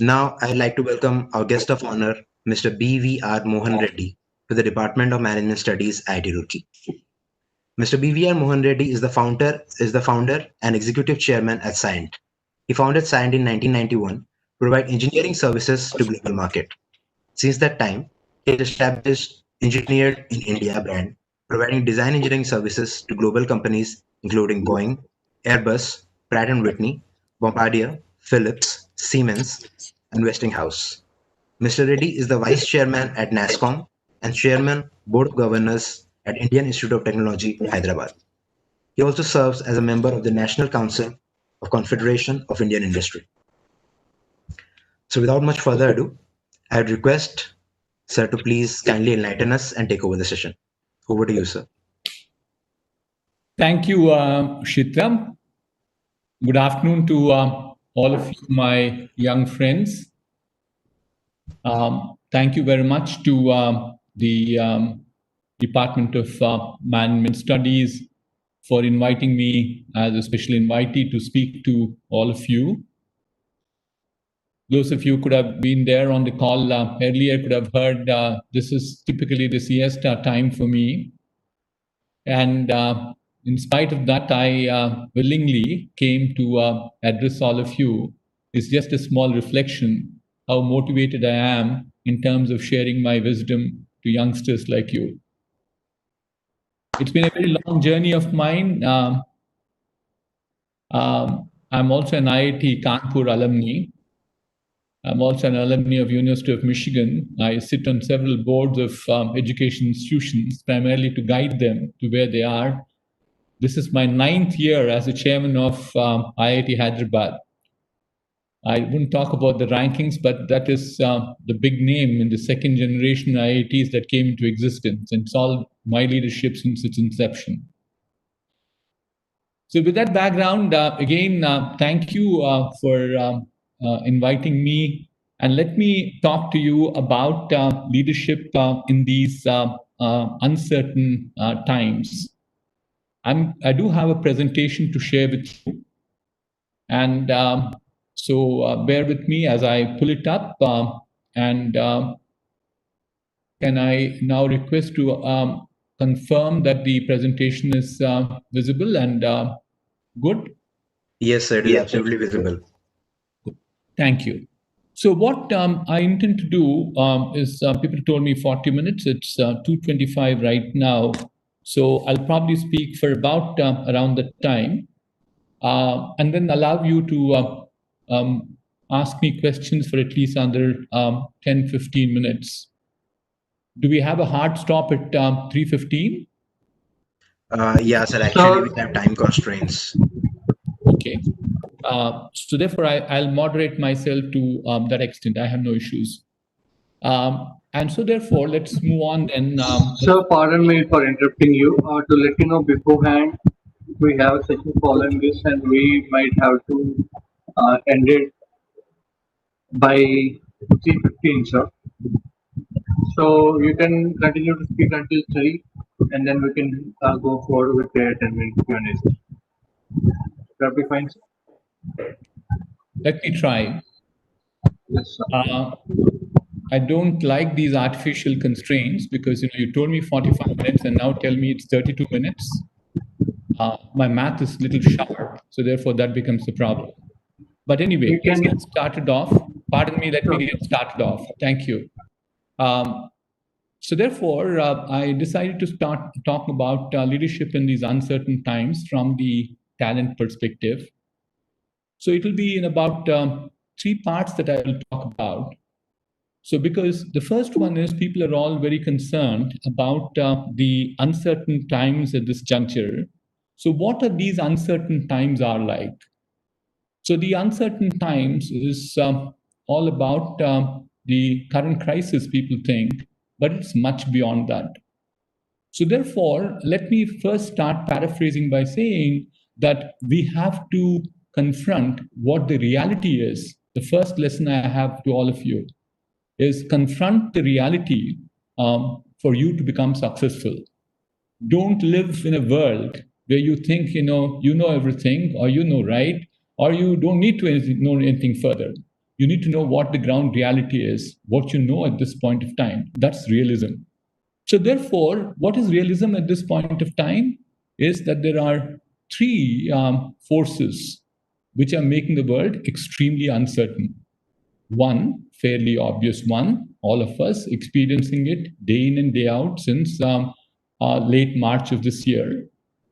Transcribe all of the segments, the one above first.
Now, I'd like to welcome our guest of honor, Mr. B.V.R. Mohan Reddy, to the Department of Management Studies, IIT Roorkee. Mr. B.V.R. Mohan Reddy is the founder and executive chairman at Cyient. He founded Cyient in 1991 to provide engineering services to global market. Since that time, he has established Engineered in India brand, providing design engineering services to global companies including Boeing, Airbus, Pratt& and Whitney, Bombardier, Philips, Siemens, and Westinghouse. Mr. Reddy is the vice chairman at NASSCOM and chairman board of governors at Indian Institute of Technology, Hyderabad. He also serves as a member of the National Council of Confederation of Indian Industry. So without much further ado, I would request sir to please kindly enlighten us and take over the session. Over to you, sir. Thank you, Shitram. Good afternoon to all of you, my young friends. Thank you very much to the Department of Management Studies for inviting me as a special invitee to speak to all of you. Those of you who could have been there on the call earlier could have heard this is typically the siesta time for me. And in spite of that, I willingly came to address all of you. It's just a small reflection how motivated I am in terms of sharing my wisdom to youngsters like you. It's been a very long journey of mine. I'm also an IIT Kanpur alumni. I'm also an alumni of University of Michigan. I sit on several boards of education institutions, primarily to guide them to where they are. This is my 9th year as a chairman of IIT Hyderabad. I wouldn't talk about the rankings, but that is the big name in the second generation IITs that came into existence. And it's all my leadership since its inception. So with that background, again, thank you for inviting me. And let me talk to you about leadership in these uncertain times. I do have a presentation to share with you. And so bear with me as I pull it up. And can I now request to confirm that the presentation is visible and good? Yes, sir, it is absolutely visible. Thank you. So what I intend to do is people told me 40 minutes. It's 2:25 right now. So I'll probably speak for about around that time and then allow you to ask me questions for at least under 10, 15 minutes. Do we have a hard stop at 3:15? Yeah, sir, actually we have time constraints. Okay. So therefore, I'll moderate myself to that extent. I have no issues. And so therefore, let's move on and... Sir, pardon me for interrupting you. To let you know beforehand, we have a session following this and we might have to end it by 3:15, sir. So you can continue to speak until 3 and then we can go forward with the 10-minute Q&A session. That be fine, sir? Let me try. Yes, sir. I don't like these artificial constraints because you told me 45 minutes and now tell me it's 32 minutes. My math is a little sharp, so therefore that becomes the problem. But anyway, let's get started off. Pardon me, let me get started off. Thank you. So therefore, I decided to start talking about leadership in these uncertain times from the talent perspective. So it will be in about 3 parts that I will talk about. So because the first one is people are all very concerned about the uncertain times at this juncture. So what are these uncertain times are like? So the uncertain times is all about the current crisis, people think, but it's much beyond that. So therefore, let me first start paraphrasing by saying that we have to confront what the reality is. The first lesson I have to all of you is confront the reality for you to become successful. Don't live in a world where you think you know everything, or right, or you don't need to know anything further. You need to know what the ground reality is, what you know at this point of time. That's realism. So therefore, what is realism at this point of time is that there are three forces which are making the world extremely uncertain. One, fairly obvious one, all of us experiencing it day in and day out since late March of this year.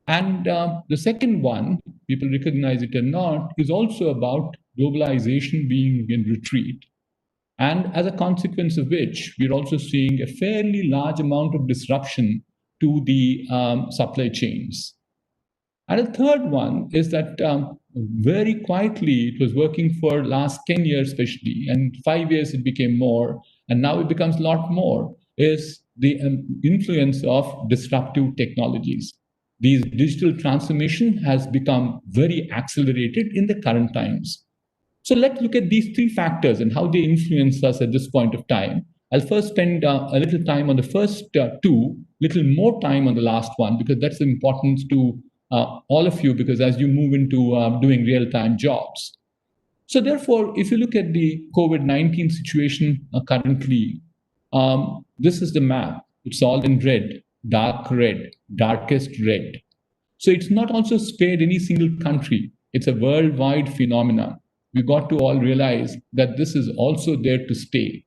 And the second one, people recognize it or not, is also about globalization being in retreat. And as a consequence of which, we're also seeing a fairly large amount of disruption to the supply chains. And a third one is that very quietly it was working for last 10 years especially, and 5 years it became more, and now it becomes a lot more, is the influence of disruptive technologies. These digital transformation has become very accelerated in the current times. So let's look at these three factors and how they influence us at this point of time. I'll first spend a little time on the first two, little more time on the last one, because that's the importance to all of you, because as you move into doing real-time jobs. So therefore, if you look at the COVID-19 situation currently, this is the map. It's all in red, darkest red. So it's not also spared any single country. It's a worldwide phenomenon. We got to all realize that this is also there to stay.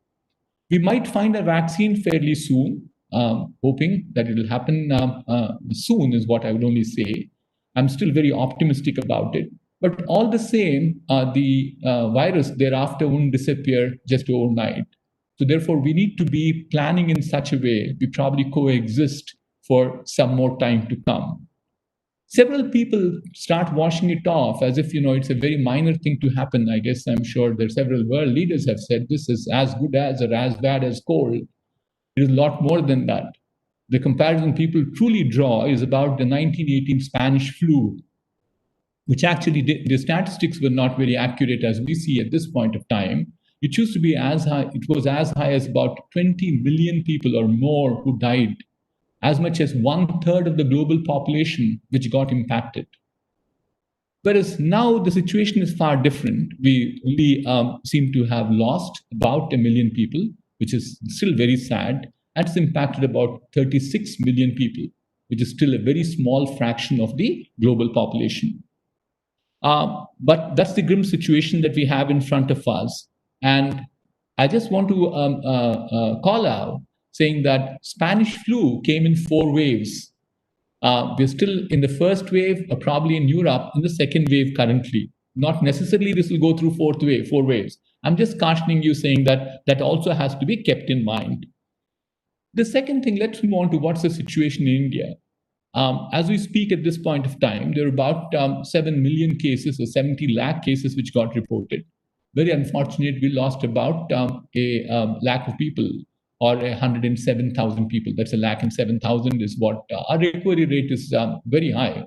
We might find a vaccine fairly soon, hoping that it will happen soon is what I would only say. I'm still very optimistic about it. But all the same, the virus thereafter won't disappear just overnight. So therefore, we need to be planning in such a way we probably coexist for some more time to come. Several people start washing it off as if, it's a very minor thing to happen. I guess I'm sure there are several world leaders have said this is as good as or as bad as cold. It is a lot more than that. The comparison people truly draw is about the 1918 Spanish flu, which actually the statistics were not very accurate as we see at this point of time. It used to be as high, it was as high as about 20 million people or more who died, as much as 1/3 of the global population which got impacted. Whereas now the situation is far different. We only seem to have lost about 1 million people, which is still very sad. That's impacted about 36 million people, which is still a very small fraction of the global population. But that's the grim situation that we have in front of us. And I just want to call out saying that Spanish flu came in 4 waves. We're still in the first wave, probably in Europe, in the second wave currently. Not necessarily this will go through 4 waves. I'm just cautioning you, saying that that also has to be kept in mind. The second thing, let's move on to what's the situation in India. As we speak at this point of time, there are about 7 million cases or 70 lakh cases which got reported. Very unfortunate, we lost about a lakh of people, or 107,000 people. That's 107,000 is what our recovery rate is very high.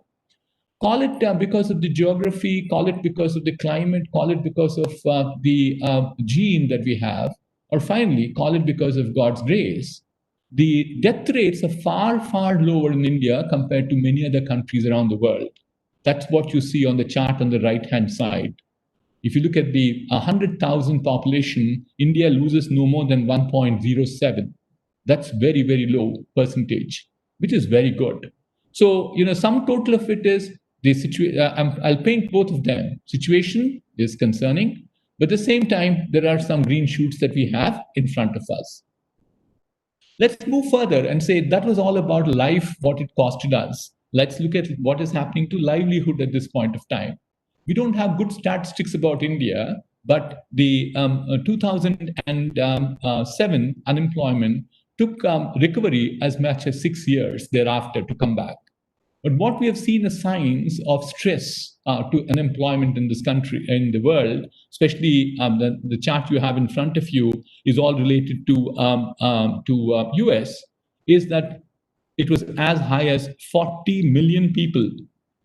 Call it because of the geography, call it because of the climate, call it because of the gene that we have, or finally, call it because of God's grace. The death rates are far, far lower in India compared to many other countries around the world. That's what you see on the chart on the right-hand side. If you look at the 100,000 population, India loses no more than 1.07. That's very, very low percentage, which is very good. So, sum total of it is the situation. I'll paint both of them. Situation is concerning, but at the same time, there are some green shoots that we have in front of us. Let's move further and say that was all about life, what it costed us. Let's look at what is happening to livelihood at this point of time. We don't have good statistics about India, but the 2007 unemployment took recovery as much as 6 years thereafter to come back. But what we have seen is signs of stress to unemployment in this country, in the world, especially the chart you have in front of you is all related to US, is that it was as high as 40 million people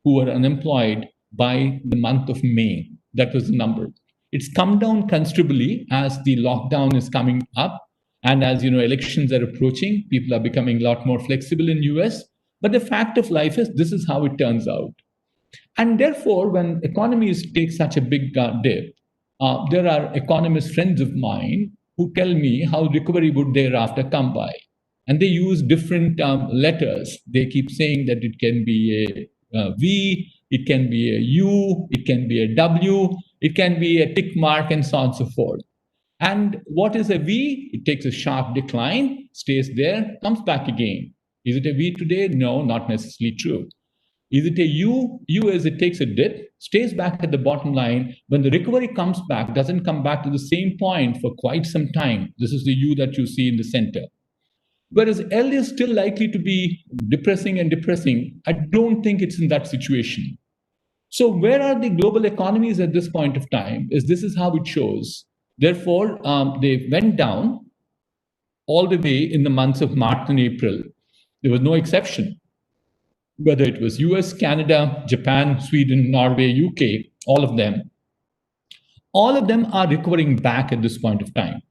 who were unemployed by the month of May. That was the number. It's come down considerably as the lockdown is coming up, and as elections are approaching, people are becoming a lot more flexible in US. But the fact of life is, this is how it turns out. And therefore, when economies take such a big dip, there are economist friends of mine who tell me how recovery would thereafter come by. And they use different letters. They keep saying that it can be a V, it can be a U, it can be a W, it can be a tick mark, and so on and so forth. And what is a V? It takes a sharp decline, stays there, comes back again. Is it a V today? No, not necessarily true. Is it a U? U as it takes a dip, stays back at the bottom line. When the recovery comes back, doesn't come back to the same point for quite some time. This is the U that you see in the center. Whereas L is still likely to be depressing and depressing. I don't think it's in that situation. So where are the global economies at this point of time? This is how it shows. Therefore, they went down all the way in the months of March and April. There was no exception. Whether it was US, Canada, Japan, Sweden, Norway, UK, all of them are recovering back at this point of time.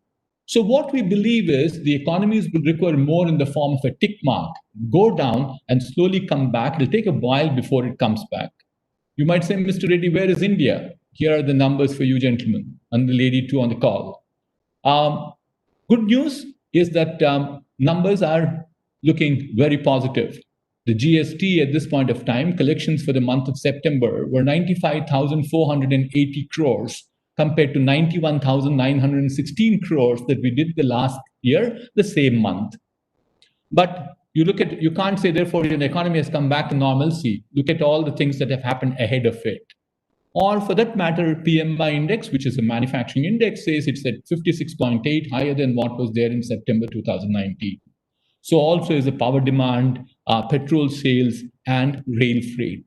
So what we believe is the economies will recover more in the form of a tick mark, go down and slowly come back. It'll take a while before it comes back. You might say, Mr. Reddy, where is India? Here are the numbers for you gentlemen, and the lady too on the call. Good news is that numbers are looking very positive. The GST at this point of time, collections for the month of September were 95,480 crores compared to 91,916 crores that we did the last year, the same month. But you can't say, therefore, the economy has come back to normalcy. Look at all the things that have happened ahead of it. Or for that matter, PMI index, which is a manufacturing index, says it's at 56.8, higher than what was there in September 2019. So also is the power demand, petrol sales, and rail freight.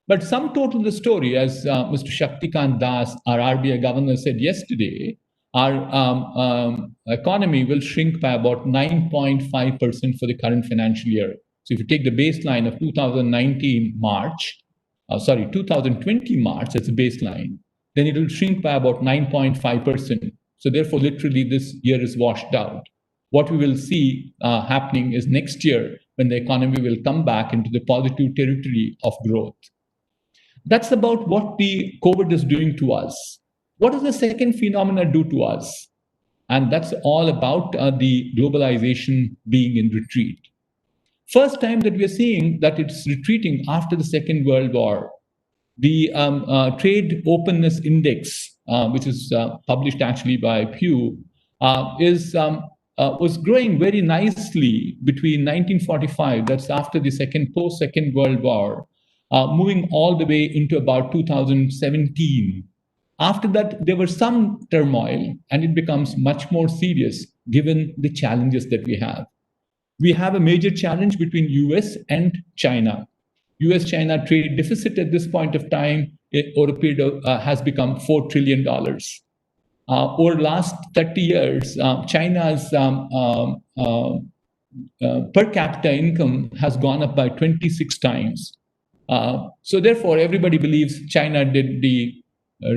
But sum total the story, as Mr. Shaktikant Das, our RBI governor, said yesterday, our economy will shrink by about 9.5% for the current financial year. So if you take the baseline of 2020 March as a baseline, then it will shrink by about 9.5%. So therefore, literally, this year is washed out. What we will see happening is next year when the economy will come back into the positive territory of growth. That's about what the COVID is doing to us. What does the second phenomena do to us? And that's all about the globalization being in retreat. First time that we are seeing that it's retreating after the Second World War. The Trade Openness Index, which is published actually by Pew, was growing very nicely between 1945, that's after the post-Second World War, moving all the way into about 2017. After that, there was some turmoil, and it becomes much more serious given the challenges that we have. We have a major challenge between US and China. US-China trade deficit at this point of time over a period of, has become $4 trillion. Over the last 30 years, China's per capita income has gone up by 26 times. So therefore, everybody believes China did the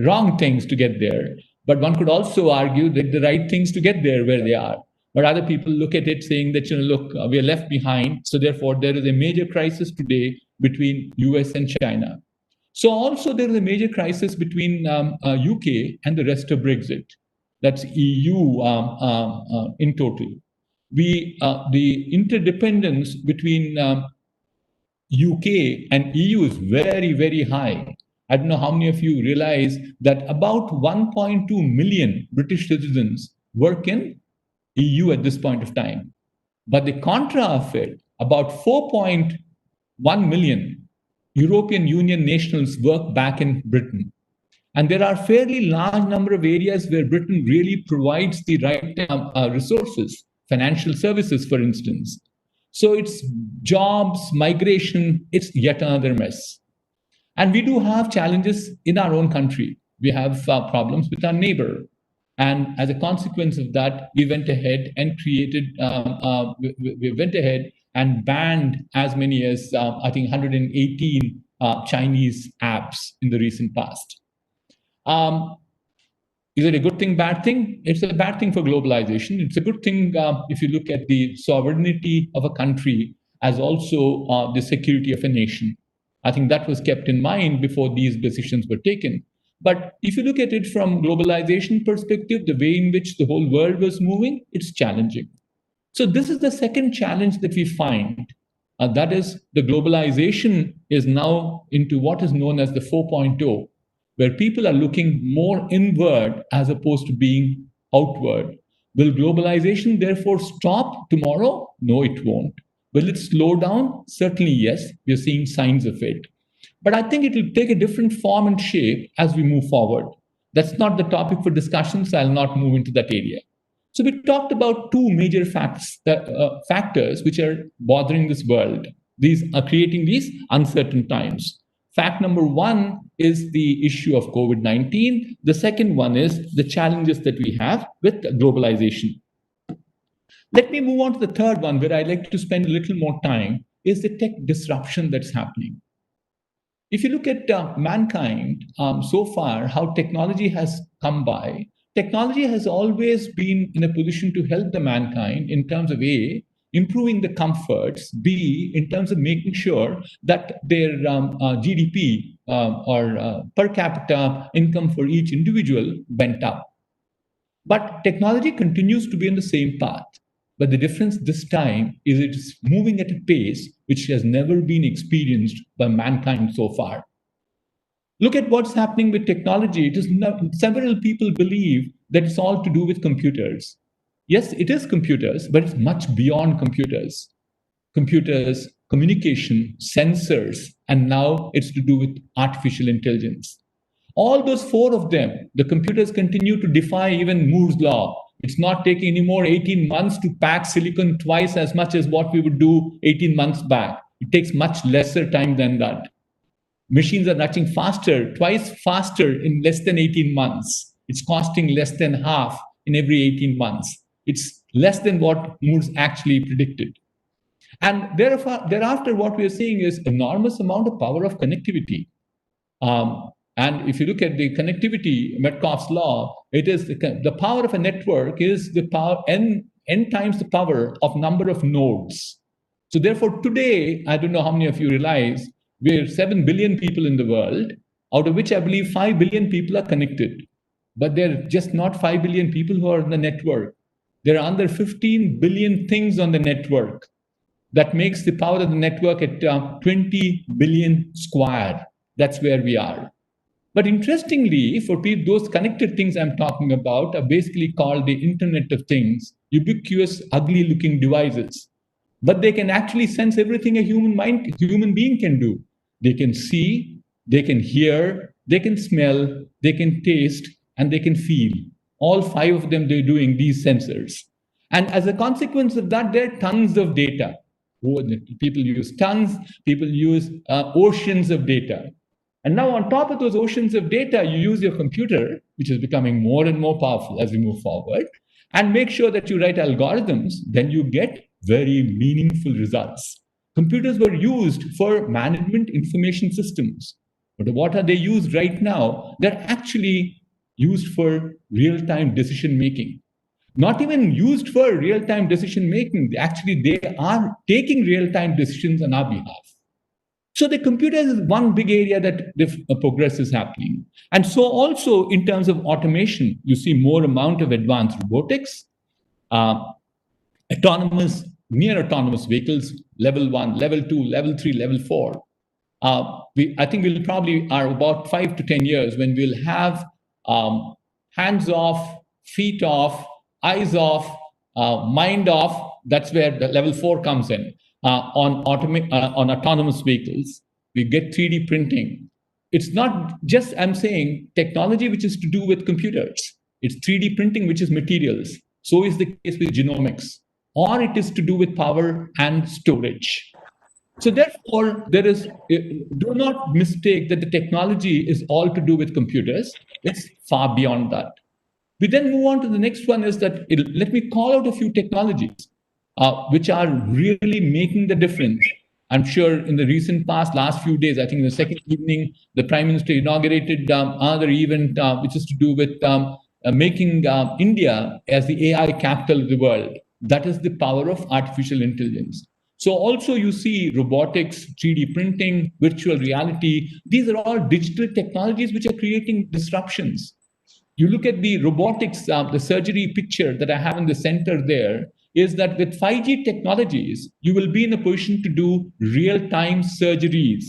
wrong things to get there. But one could also argue that the right things to get there where they are. But other people look at it saying that, look, we are left behind. So therefore, there is a major crisis today between US and China. So also there is a major crisis between UK and the rest of Brexit. That's EU in total. The interdependence between UK and EU is very, very high. I don't know how many of you realize that about 1.2 million British citizens work in EU at this point of time. But the contra of it, about 4.1 million European Union nationals work back in Britain. And there are fairly large number of areas where Britain really provides the right resources, financial services, for instance. So it's jobs, migration, it's yet another mess. And we do have challenges in our own country. We have problems with our neighbor. And as a consequence of that, we went ahead and and banned as many as, I think, 118 Chinese apps in the recent past. Is it a good thing, bad thing? It's a bad thing for globalization. It's a good thing if you look at the sovereignty of a country as also the security of a nation. I think that was kept in mind before these decisions were taken. But if you look at it from globalization perspective, the way in which the whole world was moving, it's challenging. So this is the second challenge that we find. That is, the globalization is now into what is known as the 4.0, where people are looking more inward as opposed to being outward. Will globalization therefore stop tomorrow? No, it won't. Will it slow down? Certainly, yes. We are seeing signs of it. But I think it will take a different form and shape as we move forward. That's not the topic for discussion, so I'll not move into that area. So we talked about two major factors which are bothering this world. These are creating these uncertain times. Fact number one is the issue of COVID-19. The second one is the challenges that we have with globalization. Let me move on to the third one, where I'd like to spend a little more time, is the tech disruption that's happening. If you look at mankind so far, how technology has come by, technology has always been in a position to help the mankind in terms of A, improving the comforts, B, in terms of making sure that their GDP or per capita income for each individual went up. But technology continues to be on the same path. But the difference this time is it's moving at a pace which has never been experienced by mankind so far. Look at what's happening with technology. It is not, several people believe that it's all to do with computers. Yes, it is computers, but it's much beyond computers. Computers, communication, sensors, and now it's to do with artificial intelligence. All those four of them, the computers continue to defy even Moore's law. It's not taking anymore 18 months to pack silicon twice as much as what we would do 18 months back. It takes much lesser time than that. Machines are running faster, twice faster in less than 18 months. It's costing less than half in every 18 months. It's less than what Moore's actually predicted. And thereafter, what we are seeing is enormous amount of power of connectivity. And if you look at the connectivity, Metcalfe's law, it is the power of a network is the power n times the power of number of nodes. So therefore, today, I don't know how many of you realize, we're 7 billion people in the world, out of which I believe 5 billion people are connected. But there are just not 5 billion people who are on the network. There are under 15 billion things on the network. That makes the power of the network at 20 billion square. That's where we are. But interestingly, for people, those connected things I'm talking about are basically called the Internet of Things, ubiquitous, ugly-looking devices. But they can actually sense everything a human being can do. They can see, they can hear, they can smell, they can taste, and they can feel. All 5 of them, they're doing these sensors. And as a consequence of that, there are tons of data. People use tons, people use oceans of data. And now on top of those oceans of data, you use your computer, which is becoming more and more powerful as we move forward, and make sure that you write algorithms, then you get very meaningful results. Computers were used for management information systems. But what are they used right now? They're actually used for real-time decision making. Not even used for real-time decision making. Actually, they are taking real-time decisions on our behalf. So the computers is one big area that the progress is happening. And so also in terms of automation, you see more amount of advanced robotics, autonomous, near autonomous vehicles, level 1, level 2, level 3, level 4. I think we'll probably are about 5 to 10 years when we'll have hands off, feet off, eyes off, mind off. That's where the level 4 comes in. On autonomous vehicles, we get 3D printing. It's not just, I'm saying, technology which is to do with computers. It's 3D printing, which is materials. So is the case with genomics. Or it is to do with power and storage. So therefore, do not mistake that the technology is all to do with computers. It's far beyond that. We then move on to the next one is that, let me call out a few technologies which are really making the difference. I'm sure in the recent past, last few days, I think in the second evening, the Prime Minister inaugurated another event which is to do with making India as the AI capital of the world. That is the power of artificial intelligence. So also you see robotics, 3D printing, virtual reality. These are all digital technologies which are creating disruptions. You look at the robotics, the surgery picture that I have in the center there, is that with 5G technologies, you will be in a position to do real-time surgeries.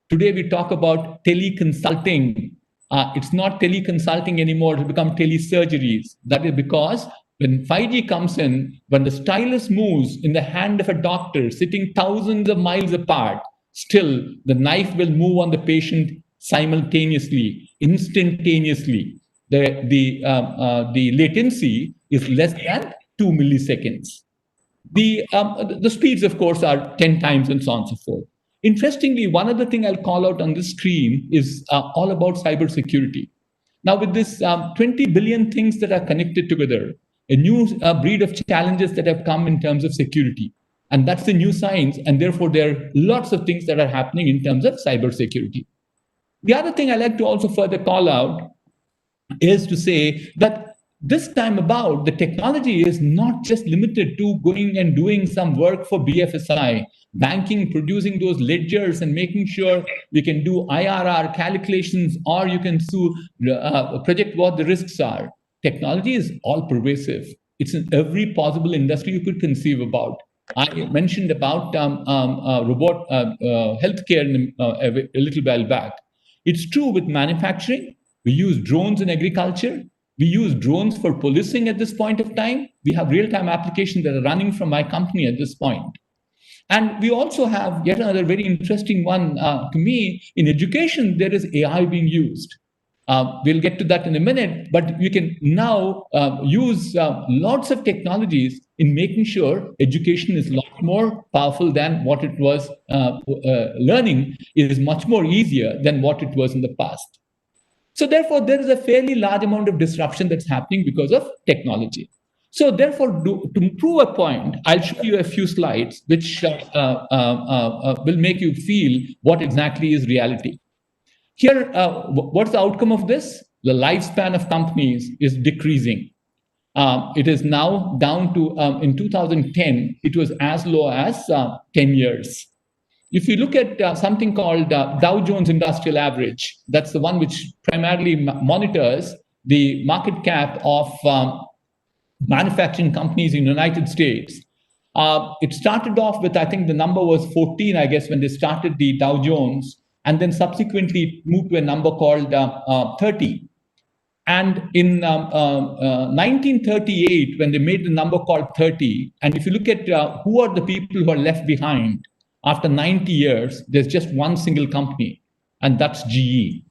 Today we talk about teleconsulting. It's not teleconsulting anymore, it will become telesurgeries. That is because when 5G comes in, when the stylus moves in the hand of a doctor sitting thousands of miles apart, still the knife will move on the patient simultaneously, instantaneously. The latency is less than 2 milliseconds. The speeds, of course, are 10 times and so on and so forth. Interestingly, one other thing I'll call out on this screen is all about cybersecurity. Now, with this 20 billion things that are connected together, a new breed of challenges that have come in terms of security. And that's the new science. And therefore, there are lots of things that are happening in terms of cybersecurity. The other thing I like to also further call out is to say that this time about, the technology is not just limited to going and doing some work for BFSI, banking, producing those ledgers and making sure we can do IRR calculations, or you can project what the risks are. Technology is all pervasive. It's in every possible industry you could conceive about. I mentioned about healthcare a little while back. It's true with manufacturing. We use drones in agriculture. We use drones for policing at this point of time. We have real-time applications that are running from my company at this point. And we also have yet another very interesting one to me. In education, there is AI being used. We'll get to that in a minute, but you can now use lots of technologies in making sure education is a lot more powerful than what it was. Learning is much more easier than what it was in the past. So therefore, there is a fairly large amount of disruption that's happening because of technology. So therefore, to prove a point, I'll show you a few slides which will make you feel what exactly is reality. Here, what's the outcome of this? The lifespan of companies is decreasing. It is now down to, in 2010, it was as low as 10 years. If you look at something called Dow Jones Industrial Average, that's the one which primarily monitors the market cap of manufacturing companies in the United States. It started off with, I think the number was 14, I guess, when they started the Dow Jones, and then subsequently moved to a number called 30. And in 1938, when they made the number called 30, and if you look at who are the people who are left behind, after 90 years, there's just one single company, and that's GE.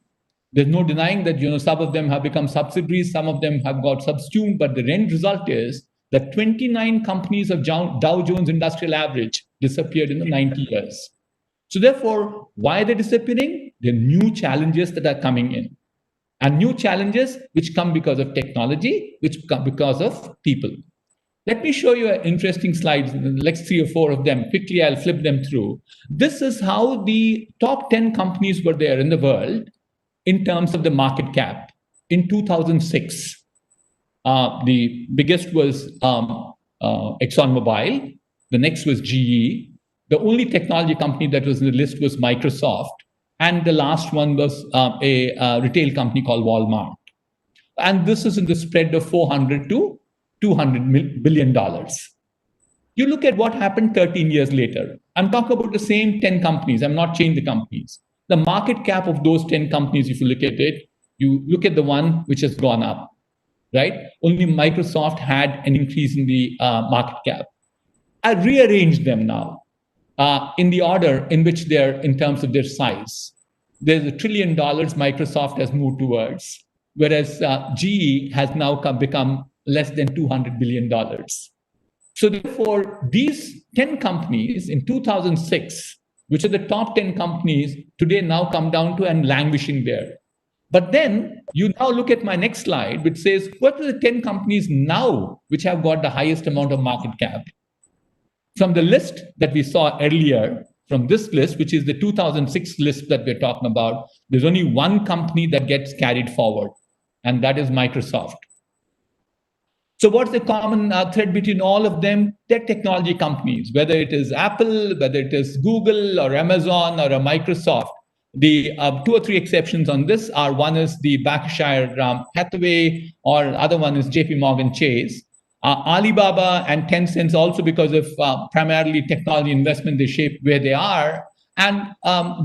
There's no denying that some of them have become subsidiaries, some of them have got subsumed, but the end result is that 29 companies of Dow Jones Industrial Average disappeared in the 90 years. So therefore, why are they disappearing? There are new challenges that are coming in. And new challenges which come because of technology, which come because of people. Let me show you interesting slides, like 3 or 4 of them. Quickly, I'll flip them through. This is how the top 10 companies were there in the world in terms of the market cap. In 2006, the biggest was ExxonMobil. The next was GE. The only technology company that was in the list was Microsoft. And the last one was a retail company called Walmart. And this is in the spread of $400 to $200 billion. You look at what happened 13 years later. I'm talking about the same 10 companies. I'm not changing the companies. The market cap of those 10 companies, if you look at it, you look at the one which has gone up, right? Only Microsoft had an increase in the market cap. I rearranged them now in the order in which they're in terms of their size. There's $1 trillion Microsoft has moved towards, whereas GE has now become less than $200 billion. So therefore, these 10 companies in 2006, which are the top 10 companies, today now come down to and languishing there. But then you now look at my next slide, which says, what are the 10 companies now which have got the highest amount of market cap? From the list that we saw earlier, from this list, which is the 2006 list that we're talking about, there's only one company that gets carried forward, and that is Microsoft. So what's the common thread between all of them? They're technology companies, whether it is Apple, whether it is Google or Amazon or a Microsoft. The two or three exceptions on this are, one is the Berkshire Hathaway, or other one is JP Morgan Chase. Alibaba and Tencent, also because of primarily technology investment, they shape where they are. And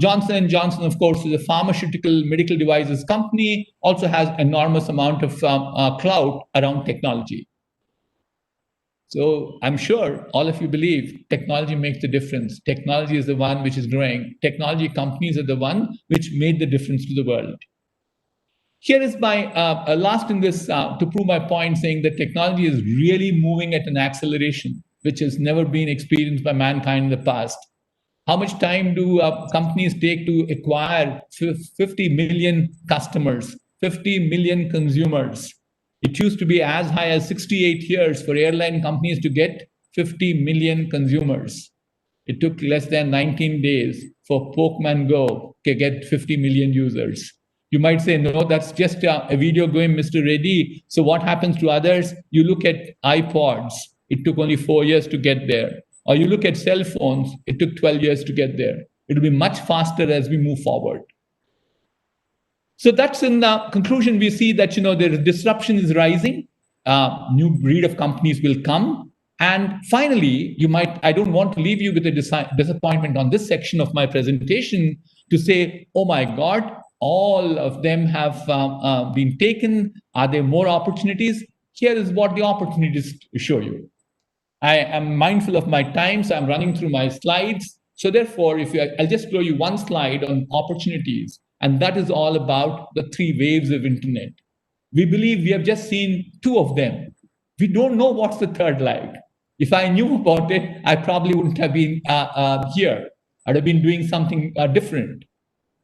Johnson & Johnson, of course, is a pharmaceutical medical devices company, also has enormous amount of clout around technology. So I'm sure all of you believe technology makes the difference. Technology is the one which is growing. Technology companies are the one which made the difference to the world. Here is my last in this to prove my point, saying that technology is really moving at an acceleration which has never been experienced by mankind in the past. How much time do companies take to acquire 50 million customers, 50 million consumers? It used to be as high as 68 years for airline companies to get 50 million consumers. It took less than 19 days for Pokemon Go to get 50 million users. You might say, no, that's just a video game, Mr. Reddy. So what happens to others? You look at iPods. It took only 4 years to get there. Or you look at cell phones, it took 12 years to get there. It'll be much faster as we move forward. So that's in the conclusion, we see that, the disruption is rising. New breed of companies will come. And finally, I don't want to leave you with a disappointment on this section of my presentation to say, oh my God, all of them have been taken. Are there more opportunities? Here is what the opportunities show you. I am mindful of my time, so I'm running through my slides. So therefore, I'll just show you one slide on opportunities, and that is all about the 3 waves of internet. We believe we have just seen 2 of them. We don't know what's the third like. If I knew about it, I probably wouldn't have been here. I'd have been doing something different.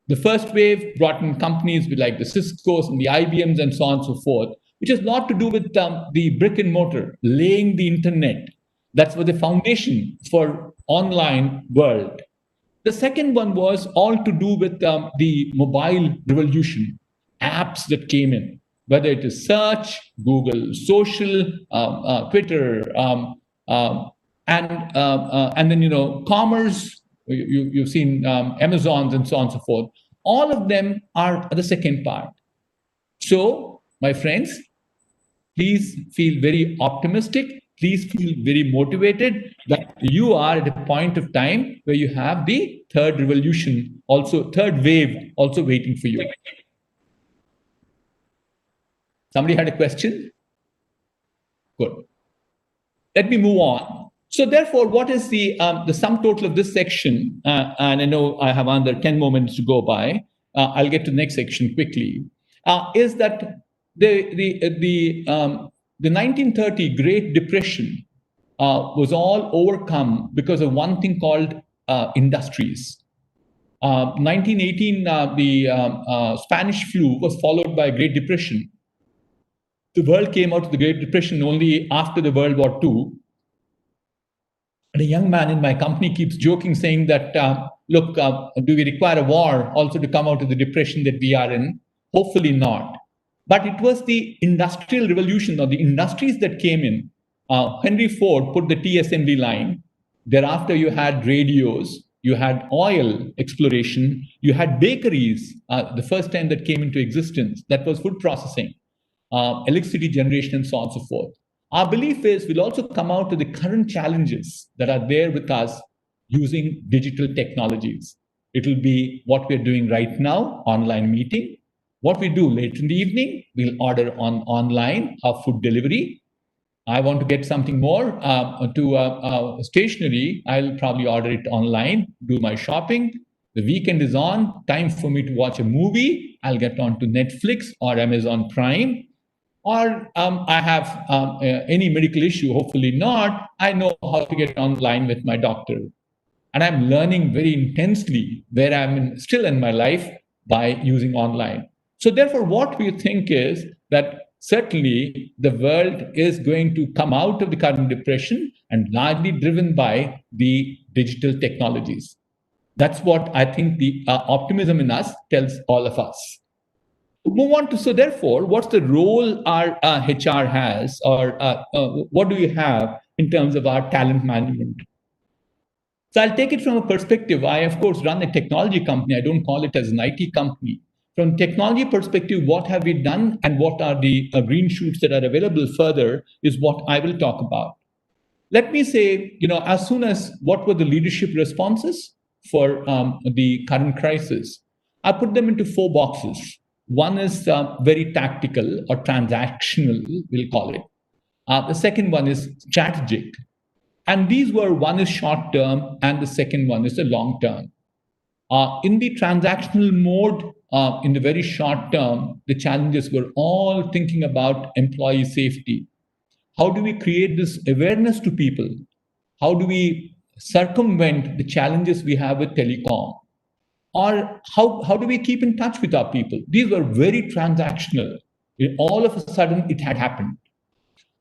The first wave brought in companies like the Ciscos and the IBMs and so on and so forth, which has a lot to do with the brick and mortar, laying the internet. That's what the foundation for online world. The second one was all to do with the mobile revolution, apps that came in, whether it is search, Google, social, Twitter, and then commerce. You've seen Amazons and so on and so forth. All of them are the second part. So, my friends, please feel very optimistic. Please feel very motivated that you are at a point of time where you have the third revolution, also third wave, also waiting for you. Somebody had a question? Good. Let me move on. So therefore, what is the sum total of this section? And I know I have under 10 more minutes to go by. I'll get to the next section quickly. Is that the 1930 Great Depression was all overcome because of one thing called industries. 1918, the Spanish flu was followed by Great Depression. The world came out of the Great Depression only after the World War II. And a young man in my company keeps joking, saying that, look, do we require a war also to come out of the depression that we are in? Hopefully not. But it was the industrial revolution, or the industries that came in. Henry Ford put the T assembly line. Thereafter, you had radios, you had oil exploration, you had bakeries, the first time that came into existence. That was food processing, electricity generation, and so on and so forth. Our belief is we'll also come out to the current challenges that are there with us using digital technologies. It will be what we're doing right now, online meeting. What we do later in the evening, we'll order online our food delivery. I want to get something more to stationery. I'll probably order it online, do my shopping. The weekend is on, time for me to watch a movie. I'll get on to Netflix or Amazon Prime. Or I have any medical issue, hopefully not. I know how to get online with my doctor. And I'm learning very intensely where I'm still in my life by using online. So therefore, what we think is that certainly the world is going to come out of the current depression and largely driven by the digital technologies. That's what I think the optimism in us tells all of us. Move on to, so therefore, what's the role our HR has, or what do we have in terms of our talent management? So I'll take it from a perspective. I, of course, run a technology company. I don't call it as an IT company. From technology perspective, what have we done and what are the green shoots that are available further is what I will talk about. Let me say, as soon as what were the leadership responses for the current crisis, I put them into 4 boxes. One is very tactical or transactional, we'll call it. The second one is strategic. And these were, one is short term and the second one is the long term. In the transactional mode, in the very short term, the challenges were all thinking about employee safety. How do we create this awareness to people? How do we circumvent the challenges we have with telecom? Or how do we keep in touch with our people? These were very transactional. All of a sudden, it had happened.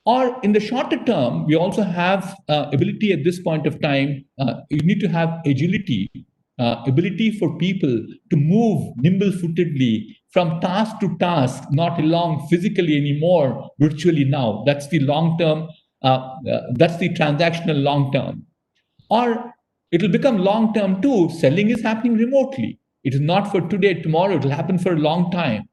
Or in the shorter term, we also have ability at this point of time. You need to have agility, ability for people to move nimble-footedly from task to task, not along physically anymore, virtually now. That's the long term. That's the transactional long term. Or it'll become long term too. Selling is happening remotely. It is not for today, tomorrow. It will happen for a long time.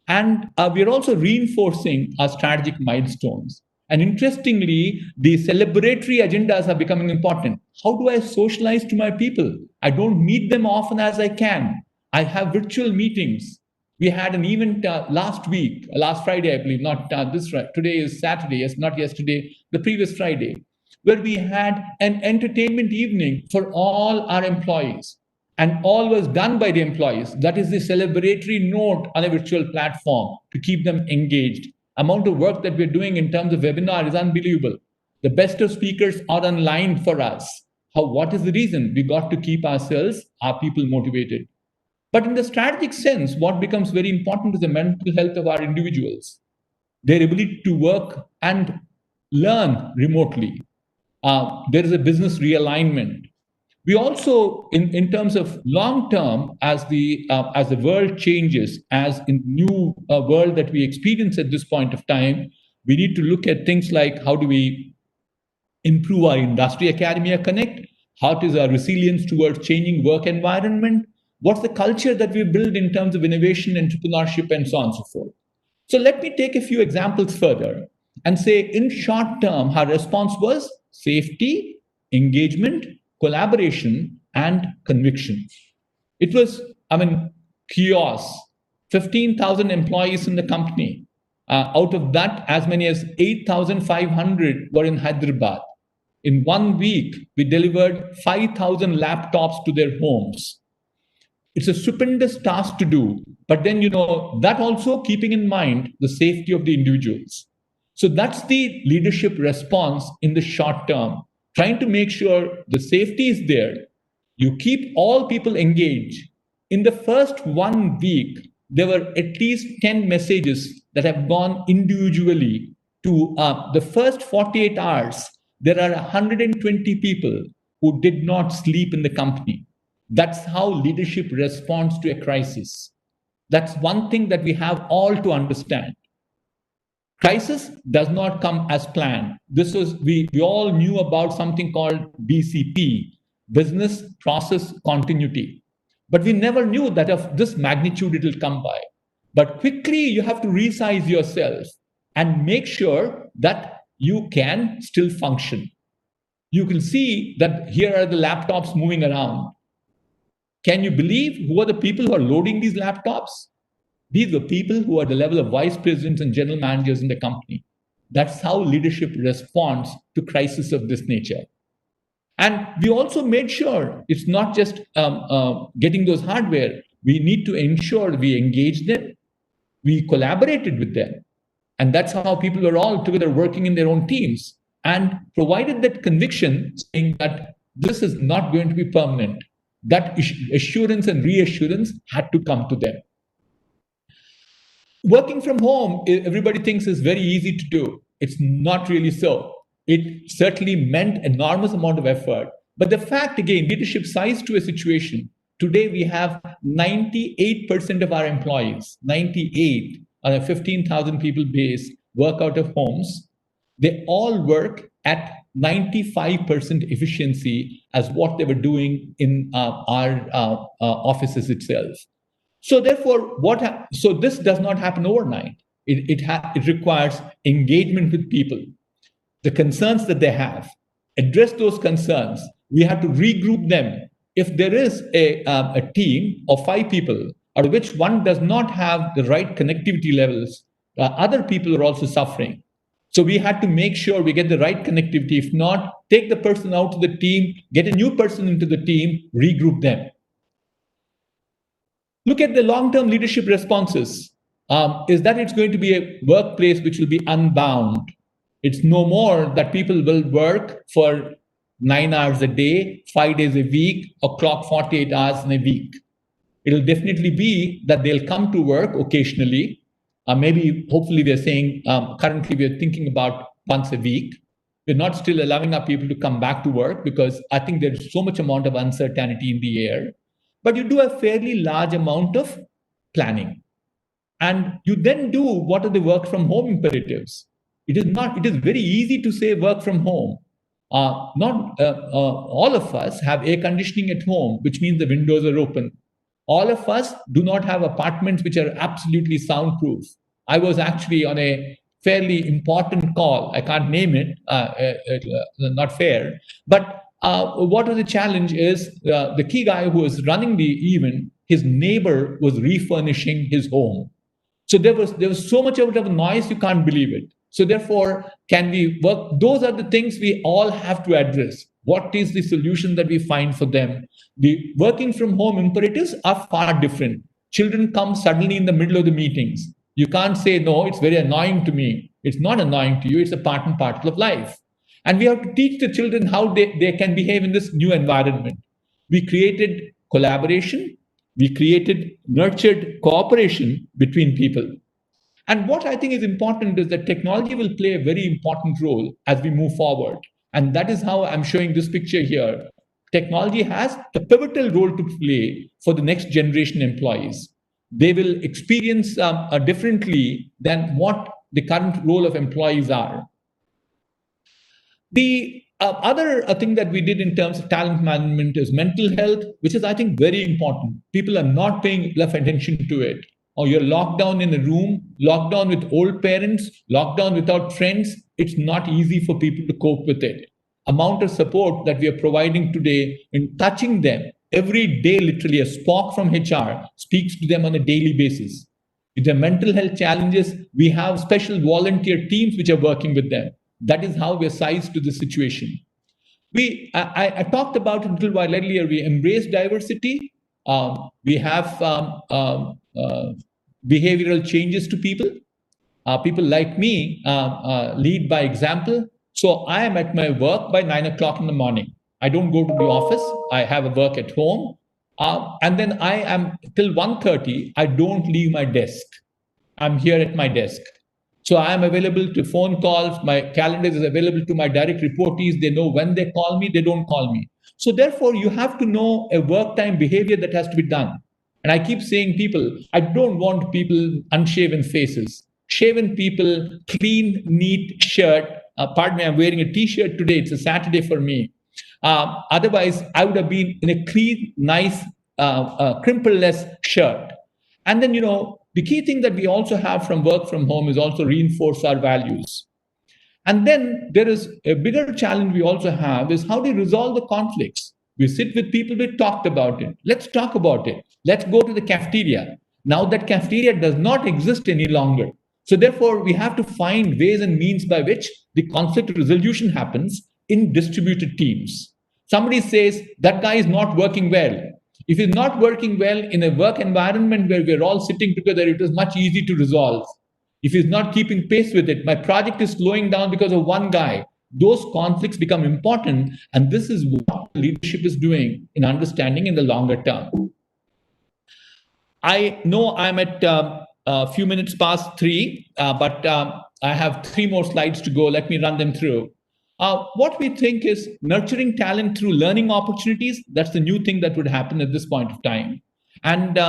And we are also reinforcing our strategic milestones. And interestingly, the celebratory agendas are becoming important. How do I socialize to my people? I don't meet them often as I can. I have virtual meetings. We had an event last Friday, I believe, not this right. Today is Saturday, yes, not yesterday, the previous Friday, where we had an entertainment evening for all our employees. And all was done by the employees. That is the celebratory note on a virtual platform to keep them engaged. Amount of work that we're doing in terms of webinar is unbelievable. The best of speakers are online for us. What is the reason? We got to keep ourselves, our people motivated. But in the strategic sense, what becomes very important is the mental health of our individuals, their ability to work and learn remotely. There is a business realignment. We also, in terms of long term, as the world changes, as in new world that we experience at this point of time, we need to look at things like how do we improve our industry academia connect, how is our resilience towards changing work environment, what's the culture that we build in terms of innovation, entrepreneurship, and so on and so forth. So let me take a few examples further and say in short term, our response was safety, engagement, collaboration, and conviction. It was, chaos. 15,000 employees in the company. Out of that, as many as 8,500 were in Hyderabad. In 1 week, we delivered 5,000 laptops to their homes. It's a stupendous task to do, but then, that also keeping in mind the safety of the individuals. So that's the leadership response in the short term. Trying to make sure the safety is there. You keep all people engaged. In the first 1 week, there were at least 10 messages that have gone individually to the first 48 hours. There are 120 people who did not sleep in the company. That's how leadership responds to a crisis. That's one thing that we have all to understand. Crisis does not come as planned. This was, we all knew about something called BCP, Business Process Continuity. But we never knew that of this magnitude it will come by. But quickly you have to resize yourself and make sure that you can still function. You can see that here are the laptops moving around. Can you believe who are the people who are loading these laptops? These were people who are the level of vice presidents and general managers in the company. That's how leadership responds to crises of this nature. And we also made sure it's not just getting those hardware. We need to ensure we engage them. We collaborated with them. And that's how people are all together working in their own teams and provided that conviction saying that this is not going to be permanent. That assurance and reassurance had to come to them. Working from home, everybody thinks is very easy to do. It's not really so. It certainly meant enormous amount of effort. But the fact, again, leadership sized to a situation Today, we have 98% of our employees, 98 on a 15,000 people base, work out of homes. They all work at 95% efficiency as what they were doing in our offices itself. So therefore, so this does not happen overnight. It requires engagement with people, the concerns that they have, address those concerns. We have to regroup them. If there is a team of 5 people, out of which one does not have the right connectivity levels, other people are also suffering. So we had to make sure we get the right connectivity. If not, take the person out of the team, get a new person into the team, regroup them. Look at the long-term leadership responses. Is that it's going to be a workplace which will be unbound. It's no more that people will work for 9 hours a day, 5 days a week, or clock 48 hours in a week. It'll definitely be that they'll come to work occasionally. Maybe, hopefully, we're saying currently we're thinking about once a week. We're not still allowing our people to come back to work because I think there's so much amount of uncertainty in the air. But you do a fairly large amount of planning. And you then do what are the work from home imperatives. It is very easy to say work from home. Not all of us have air conditioning at home, which means the windows are open. All of us do not have apartments which are absolutely soundproof. I was actually on a fairly important call. I can't name it, not fair. But what was the challenge is the key guy who was running the event, his neighbor was refurnishing his home. So there was so much of noise, you can't believe it. So therefore, can we work? Those are the things we all have to address. What is the solution that we find for them? The working from home imperatives are far different. Children come suddenly in the middle of the meetings. You can't say, no, it's very annoying to me. It's not annoying to you. It's a part and parcel of life. And we have to teach the children how they can behave in this new environment. We created collaboration. We nurtured cooperation between people. And what I think is important is that technology will play a very important role as we move forward. And that is how I'm showing this picture here. Technology has a pivotal role to play for the next generation employees. They will experience differently than what the current role of employees are. The other thing that we did in terms of talent management is mental health, which is, I think, very important. People are not paying enough attention to it. Or you're locked down in a room, locked down with old parents, locked down without friends. It's not easy for people to cope with it. Amount of support that we are providing today in touching them every day, literally a Spock from HR speaks to them on a daily basis. With their mental health challenges, we have special volunteer teams which are working with them. That is how we're sized to the situation. I talked about it a little while earlier. We embrace diversity. We have behavioral changes to people. People like me lead by example. So I am at my work by 9 o'clock in the morning. I don't go to the office. I have a work at home. And then I am till 1:30. I don't leave my desk. I'm here at my desk. So I am available to phone calls. My calendar is available to my direct reportees. They know when they call me, they don't call me. So therefore, you have to know a work time behavior that has to be done. And I keep saying people, I don't want people unshaven faces. Shaven people, clean, neat shirt. Pardon me, I'm wearing a t-shirt today. It's a Saturday for me. Otherwise, I would have been in a clean, nice, crimple-less shirt. And then, the key thing that we also have from work from home is also reinforce our values. And then there is a bigger challenge we also have is how do you resolve the conflicts? We sit with people, we talked about it. Let's talk about it. Let's go to the cafeteria. Now that cafeteria does not exist any longer. So therefore, we have to find ways and means by which the conflict resolution happens in distributed teams. Somebody says, that guy is not working well. If he's not working well in a work environment where we're all sitting together, it is much easier to resolve. If he's not keeping pace with it, my project is slowing down because of one guy. Those conflicts become important. And this is what leadership is doing in understanding in the longer term. I know I'm at a few minutes past 3, but I have 3 more slides to go. Let me run them through. What we think is nurturing talent through learning opportunities. That's the new thing that would happen at this point of time. And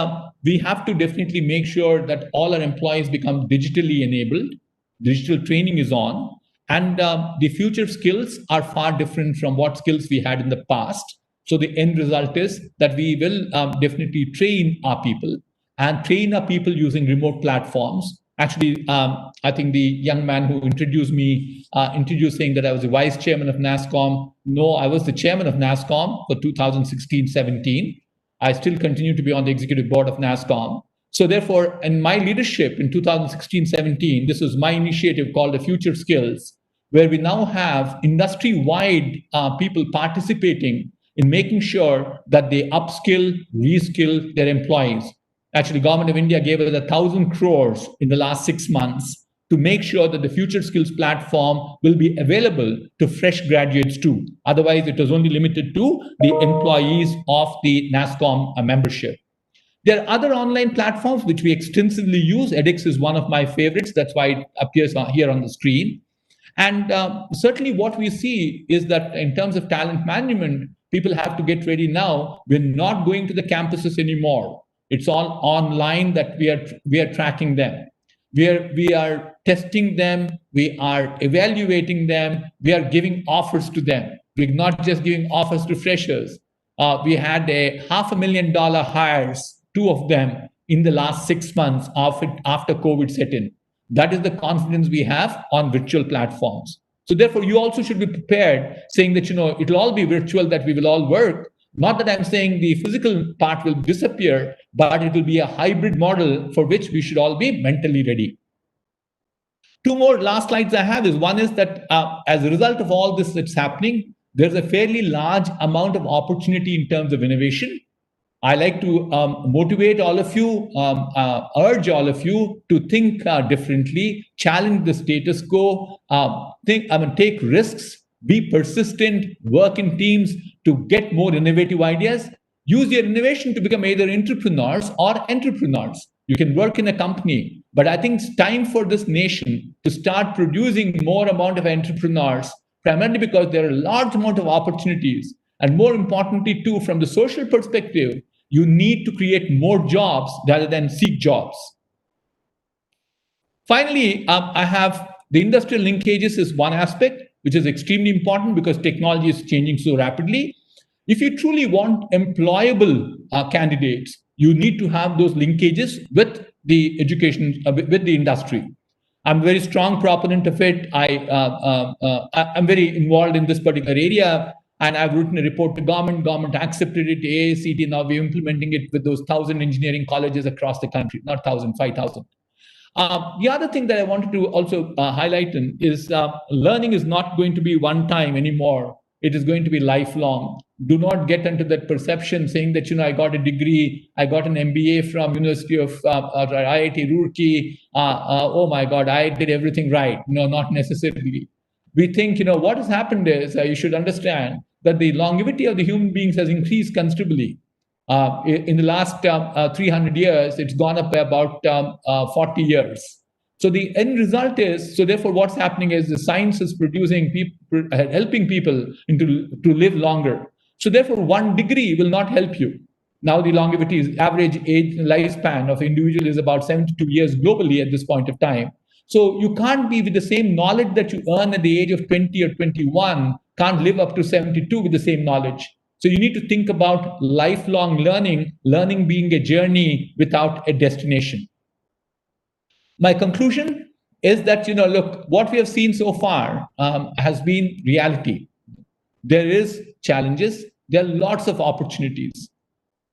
we have to definitely make sure that all our employees become digitally enabled. Digital training is on. And the future skills are far different from what skills we had in the past. So the end result is that we will definitely train our people and train our people using remote platforms. Actually, I think the young man who introduced me, introduced saying that I was the vice chairman of NASSCOM. No, I was the chairman of NASSCOM for 2016-17. I still continue to be on the executive board of NASSCOM. So therefore, in my leadership in 2016-17, this was my initiative called the Future Skills, where we now have industry-wide people participating in making sure that they upskill, reskill their employees. Actually, Government of India gave us 1,000 crores in the last 6 months to make sure that the Future Skills platform will be available to fresh graduates too. Otherwise, it was only limited to the employees of the NASSCOM membership. There are other online platforms which we extensively use. edX is one of my favorites. That's why it appears here on the screen. And certainly what we see is that in terms of talent management, people have to get ready now. We're not going to the campuses anymore. It's all online that we are tracking them. We are testing them. We are evaluating them. We are giving offers to them. We're not just giving offers to freshers. We had a $500,000 hires, 2 of them in the last 6 months after COVID set in. That is the confidence we have on virtual platforms. So therefore, you also should be prepared, saying that, it'll all be virtual, that we will all work. Not that I'm saying the physical part will disappear, but it will be a hybrid model for which we should all be mentally ready. 2 more last slides I have is, one is that as a result of all this that's happening, there's a fairly large amount of opportunity in terms of innovation. I like to motivate all of you, urge all of you to think differently, challenge the status quo, take risks, be persistent, work in teams to get more innovative ideas. Use your innovation to become either entrepreneurs or entrepreneurs. You can work in a company, but I think it's time for this nation to start producing more amount of entrepreneurs, primarily because there are a large amount of opportunities. And more importantly, too, from the social perspective, you need to create more jobs rather than seek jobs. Finally, I have the industrial linkages is one aspect, which is extremely important because technology is changing so rapidly. If you truly want employable candidates, you need to have those linkages with the education, with the industry. I'm a very strong proponent of it. I'm very involved in this particular area. And I've written a report to government. Government accepted it. AICT, now we're implementing it with those 1,000 engineering colleges across the country, not 1,000, 5,000. The other thing that I wanted to also highlight is learning is not going to be one time anymore. It is going to be lifelong. Do not get into that perception saying that, I got a degree, I got an MBA from University of IIT Roorkee. Oh my God, I did everything right. No, not necessarily. We think, what has happened is you should understand that the longevity of the human beings has increased considerably. In the last 300 years, it's gone up by about 40 years. So the end result is, so therefore what's happening is the science is producing people, helping people to live longer. So therefore one degree will not help you. Now the longevity is average age lifespan of individual is about 72 years globally at this point of time. So you can't be with the same knowledge that you earn at the age of 20 or 21, can't live up to 72 with the same knowledge. So you need to think about lifelong learning, learning being a journey without a destination. My conclusion is that, look, what we have seen so far has been reality. There is challenges. There are lots of opportunities.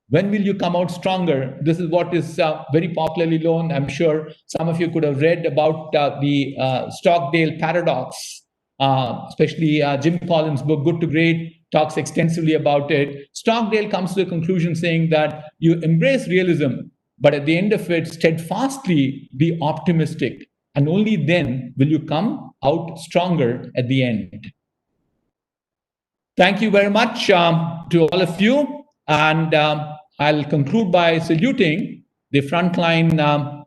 When will you come out stronger? This is what is very popularly known. I'm sure some of you could have read about the Stockdale paradox, especially Jim Collins' book, Good to Great, talks extensively about it. Stockdale comes to the conclusion saying that you embrace realism, but at the end of it, steadfastly be optimistic. And only then will you come out stronger at the end. Thank you very much to all of you. And I'll conclude by saluting the frontline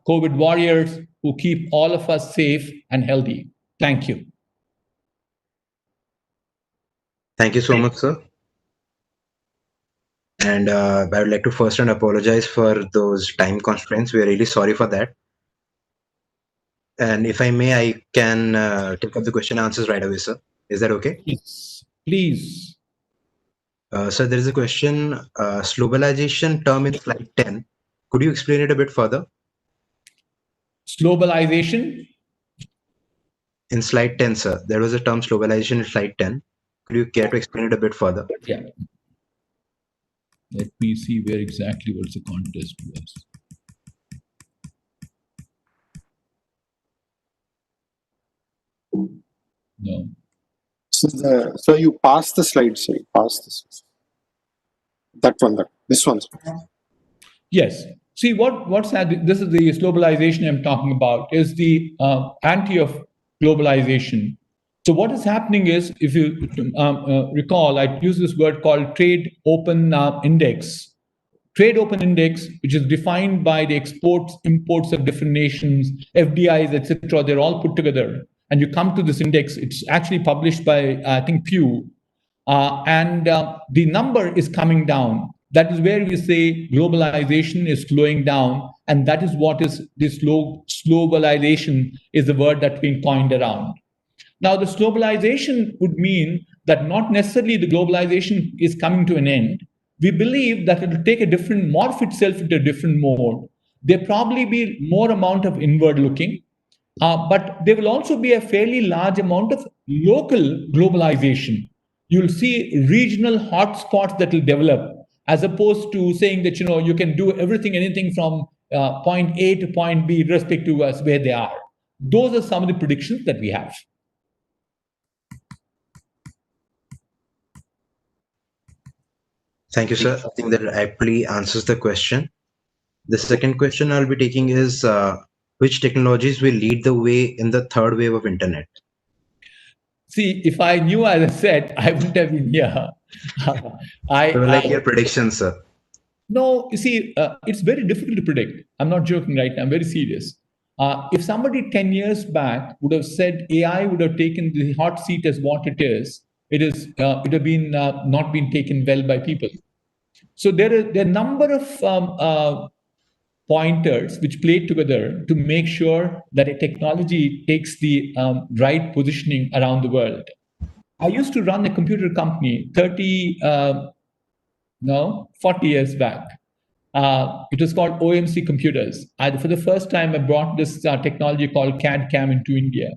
COVID warriors who keep all of us safe and healthy. Thank you. Thank you so much, sir. And I would like to first and apologize for those time constraints. We're really sorry for that. And if I may, I can take up the question answers right away, sir. Is that okay? Please, please. So there is a question, globalization term in slide 10. Could you explain it a bit further? Globalization. In slide 10, sir, there was a term globalization in slide 10. Could you care to explain it a bit further? Yeah. Let me see where exactly what the contest was. No. So you pass the slide, sir. Pass this. That one, this one. Yes. See, what's that? This is the globalization I'm talking about. Is the anti of globalization. So what is happening is, if you recall, I use this word called trade open index. Trade open index, which is defined by the exports, imports of different nations, FDIs, etc. They're all put together, and you come to this index. It's actually published by I think Pew, and the number is coming down. That is where we say globalization is slowing down, and that is what is this globalization is the word that's being coined around. Now, the globalization would mean that not necessarily the globalization is coming to an end. We believe that it will take a different, morph itself into a different mode. There probably be more amount of inward looking, but there will also be a fairly large amount of local globalization. You'll see regional hotspots that will develop, as opposed to saying that you can do everything, anything from point A to point B, irrespective of where they are. Those are some of the predictions that we have. Thank you, sir. I think that aptly answers the question. The second question I'll be taking is, which technologies will lead the way in the third wave of internet? See, if I knew, as I said, I wouldn't have been here. Like your predictions, sir. No, you see, it's very difficult to predict. I'm not joking right now. I'm very serious. If somebody 10 years back would have said AI would have taken the hot seat as what it is, it would have been not been taken well by people. So there are a number of pointers which play together to make sure that a technology takes the right positioning around the world. I used to run a computer company 40 years back. It was called OMC Computers. For the first time, I brought this technology called CAD/CAM into India.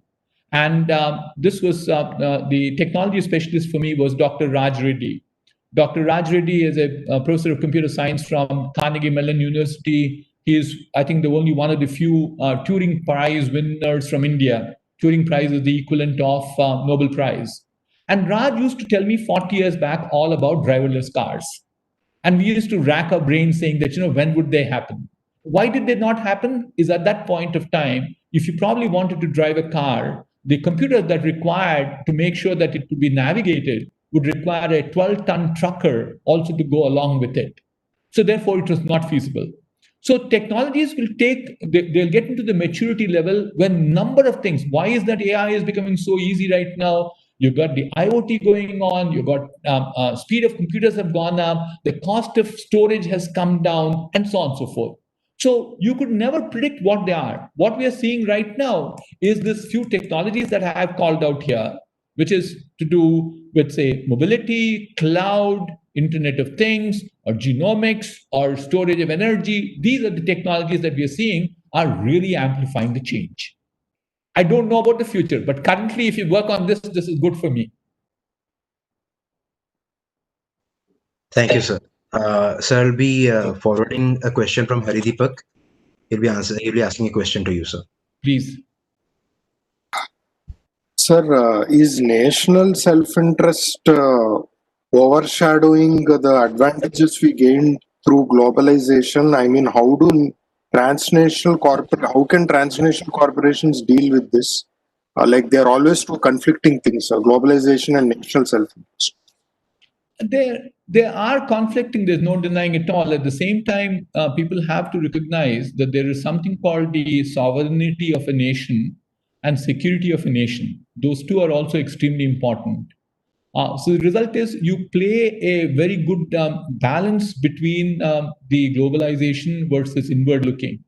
And this was the technology specialist for me was Dr. Raj Reddy. Dr. Raj Reddy is a professor of computer science from Carnegie Mellon University. He is, I think, the only one of the few Turing Prize winners from India. Turing Prize is the equivalent of Nobel Prize. And Raj used to tell me 40 years back all about driverless cars. And we used to rack our brains saying that, when would they happen? Why did they not happen? Is at that point of time, if you probably wanted to drive a car, the computer that required to make sure that it could be navigated would require a 12-ton trucker also to go along with it. So therefore, it was not feasible. So technologies will they'll get into the maturity level when number of things. Why is that AI is becoming so easy right now? You've got the IoT going on. You've got speed of computers have gone up. The cost of storage has come down, and so on and so forth. So you could never predict what they are. What we are seeing right now is this few technologies that I have called out here, which is to do with, say, mobility, cloud, Internet of Things, or genomics, or storage of energy. These are the technologies that we are seeing are really amplifying the change. I don't know about the future, but currently, if you work on this, this is good for me. Thank you, sir. Sir, I'll be forwarding a question from Harideepak. He'll be asking a question to you, sir. Please. Sir, is national self-interest overshadowing the advantages we gained through globalization? I mean, how can transnational corporations deal with this? Like they're always two conflicting things: globalization and national self-interest. There are conflicting. There's no denying it all. At the same time, people have to recognize that there is something called the sovereignty of a nation and security of a nation. Those two are also extremely important. So the result is you play a very good balance between the globalization versus inward looking.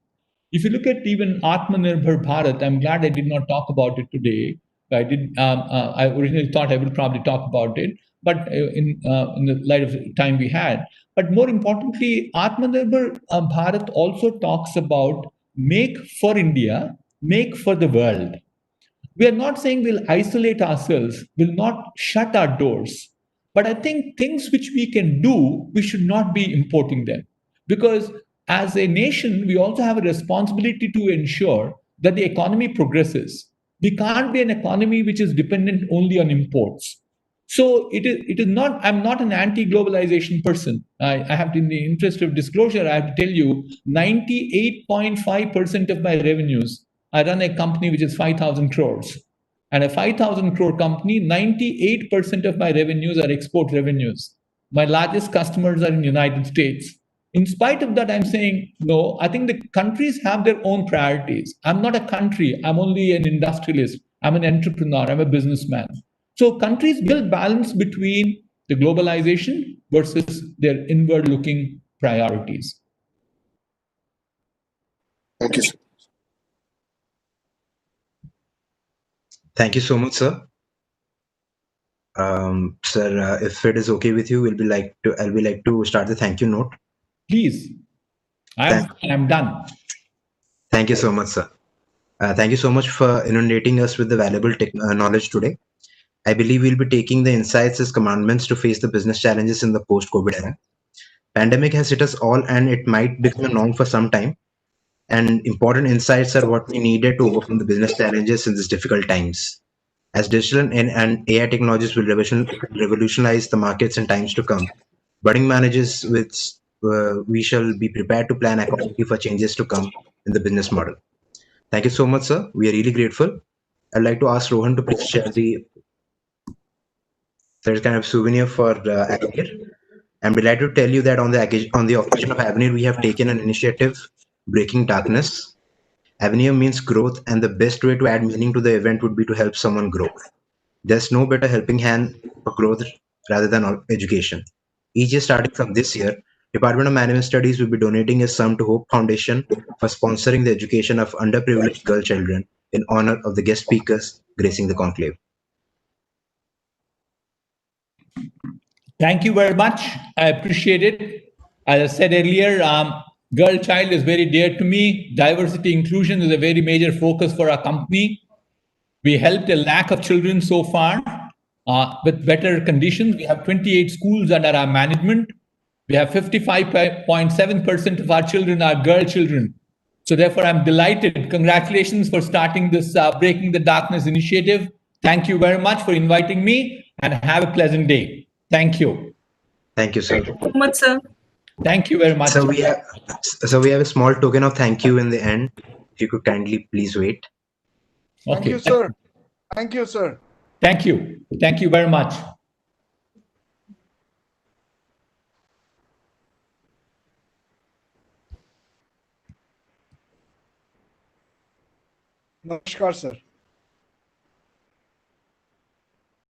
If you look at even Atmanirbhar Bharat, I'm glad I did not talk about it today. I originally thought I would probably talk about it, but in the light of the time we had. But more importantly, Atmanirbhar Bharat also talks about make for India, make for the world. We are not saying we'll isolate ourselves, we'll not shut our doors. But I think things which we can do, we should not be importing them. Because as a nation, we also have a responsibility to ensure that the economy progresses. We can't be an economy which is dependent only on imports. So it is not, I'm not an anti-globalization person. I have to, in the interest of disclosure, I have to tell you 98.5% of my revenues, I run a company which is 5,000 crores. And a 5,000 crore company, 98% of my revenues are export revenues. My largest customers are in the United States. In spite of that, I'm saying, no, I think the countries have their own priorities. I'm not a country. I'm only an industrialist. I'm an entrepreneur. I'm a businessman. So countries will balance between the globalization versus their inward looking priorities. Thank you, sir. Thank you so much, sir. Sir, if it is okay with you, I'll be like to start the thank you note. Please. I'm done. Thank you so much, sir. Thank you so much for inundating us with the valuable knowledge today. I believe we'll be taking the insights as commandments to face the business challenges in the post-COVID era. Pandemic has hit us all, and it might become a norm for some time. And important insights are what we needed to overcome the business challenges in these difficult times. As digital and AI technologies will revolutionize the markets in times to come, budding managers we shall be prepared to plan accordingly for changes to come in the business model. Thank you so much, sir. We are really grateful. I'd like to ask Rohan to please share the third kind of souvenir for Avenir. I'm delighted to tell you that on the occasion of Avenir, we have taken an initiative, Breaking Darkness. Avenir means growth, and the best way to add meaning to the event would be to help someone grow. There's no better helping hand for growth rather than education. Each year starting from this year, Department of Management Studies will be donating a sum to Hope Foundation for sponsoring the education of underprivileged girl children in honor of the guest speakers gracing the conclave. Thank you very much. I appreciate it. As I said earlier, girl child is very dear to me. Diversity inclusion is a very major focus for our company. We helped a lakh of children so far with better conditions. We have 28 schools under our management. We have 55.7% of our children are girl children. So therefore, I'm delighted. Congratulations for starting this Breaking the Darkness initiative. Thank you very much for inviting me, and have a pleasant day. Thank you. Thank you, sir. Thank you so much, sir. Thank you very much. So we have a small token of thank you in the end. If you could kindly please wait. Okay. Thank you, sir. Thank you, sir. Thank you. Thank you very much. Namaskar, sir.